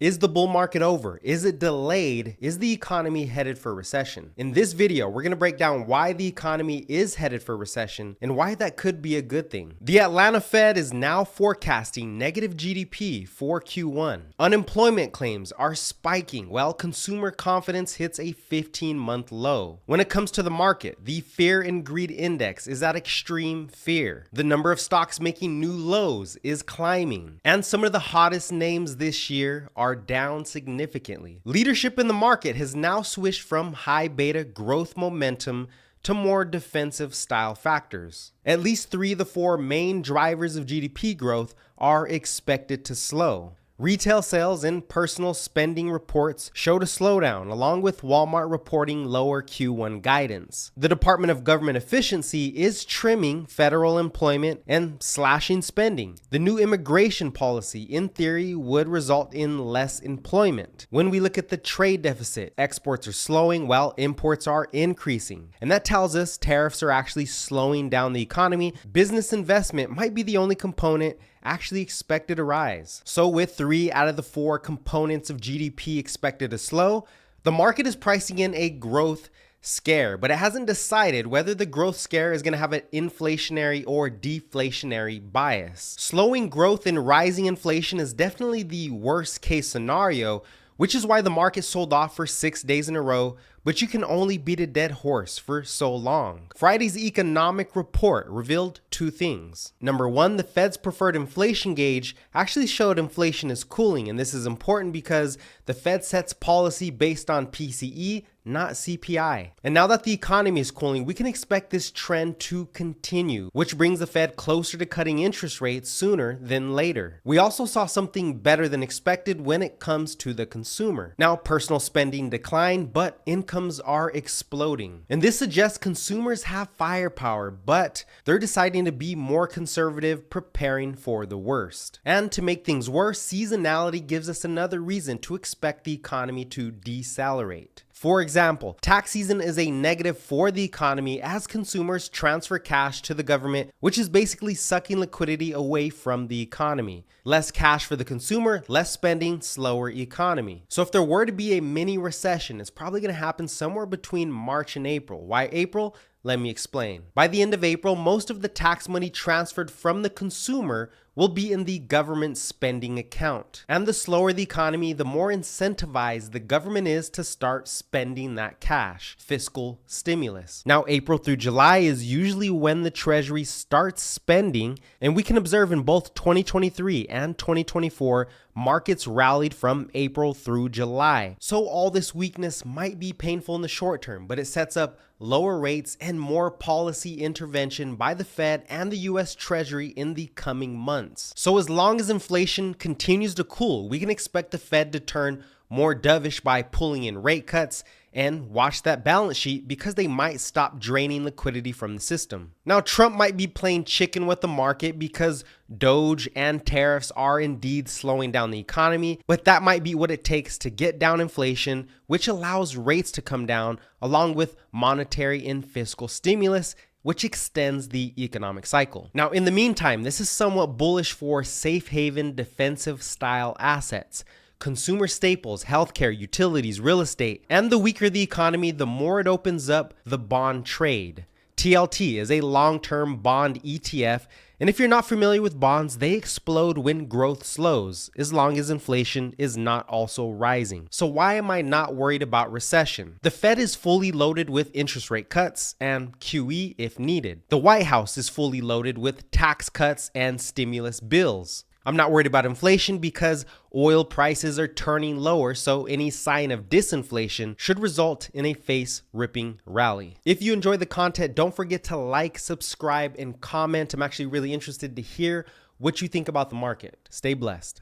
Is the bull market over? Is it delayed? Is the economy headed for recession? In this video, we're going to break down why the economy is headed for recession and why that could be a good thing. The Atlanta Fed is now forecasting negative GDP for Q1. Unemployment claims are spiking while consumer confidence hits a 15-month low. When it comes to the market, the fear and greed index is at extreme fear. The number of stocks making new lows is climbing, and some of the hottest names this year are down significantly. Leadership in the market has now switched from high beta growth momentum to more defensive style factors. At least 3 of the 4 main drivers of GDP growth are expected to slow. Retail sales and personal spending reports showed a slowdown, along with Walmart reporting lower Q1 guidance. The Department of Government Efficiency is trimming federal employment and slashing spending. The new immigration policy, in theory, would result in less employment. When we look at the trade deficit, exports are slowing while imports are increasing. And that tells us tariffs are actually slowing down the economy. Business investment might be the only component actually expected to rise. So with 3 out of the 4 components of GDP expected to slow, the market is pricing in a growth scare, but it hasn't decided whether the growth scare is going to have an inflationary or deflationary bias. Slowing growth and rising inflation is definitely the worst case scenario, which is why the market sold off for 6 days in a row, but you can only beat a dead horse for so long. Friday's economic report revealed 2 things. Number 1, the Fed's preferred inflation gauge actually showed inflation is cooling, and this is important because the Fed sets policy based on PCE, not CPI. And now that the economy is cooling, we can expect this trend to continue, which brings the Fed closer to cutting interest rates sooner than later. We also saw something better than expected when it comes to the consumer. Now, personal spending declined, but incomes are exploding. And this suggests consumers have firepower, but they're deciding to be more conservative, preparing for the worst. And to make things worse, seasonality gives us another reason to expect the economy to decelerate. For example, tax season is a negative for the economy as consumers transfer cash to the government, which is basically sucking liquidity away from the economy. Less cash for the consumer, less spending, slower economy. So if there were to be a mini recession, it's probably going to happen somewhere between March and April. Why April? Let me explain. By the end of April, most of the tax money transferred from the consumer will be in the government spending account. And the slower the economy, the more incentivized the government is to start spending that cash. Fiscal stimulus. Now, April through July is usually when the Treasury starts spending, and we can observe in both 2023 and 2024, markets rallied from April through July. So all this weakness might be painful in the short term, but it sets up lower rates and more policy intervention by the Fed and the US Treasury in the coming months. So as long as inflation continues to cool, we can expect the Fed to turn more dovish by pulling in rate cuts and watch that balance sheet because they might stop draining liquidity from the system. Now, Trump might be playing chicken with the market because Doge and tariffs are indeed slowing down the economy, but that might be what it takes to get down inflation, which allows rates to come down along with monetary and fiscal stimulus, which extends the economic cycle. Now, in the meantime, this is somewhat bullish for safe haven defensive style assets. Consumer staples, healthcare, utilities, real estate, and the weaker the economy, the more it opens up the bond trade. TLT is a long-term bond ETF, and if you're not familiar with bonds, they explode when growth slows, as long as inflation is not also rising. So why am I not worried about recession? The Fed is fully loaded with interest rate cuts and QE if needed. The White House is fully loaded with tax cuts and stimulus bills. I'm not worried about inflation because oil prices are turning lower, so any sign of disinflation should result in a face-ripping rally. If you enjoy the content, don't forget to like, subscribe, and comment. I'm actually really interested to hear what you think about the market. Stay blessed.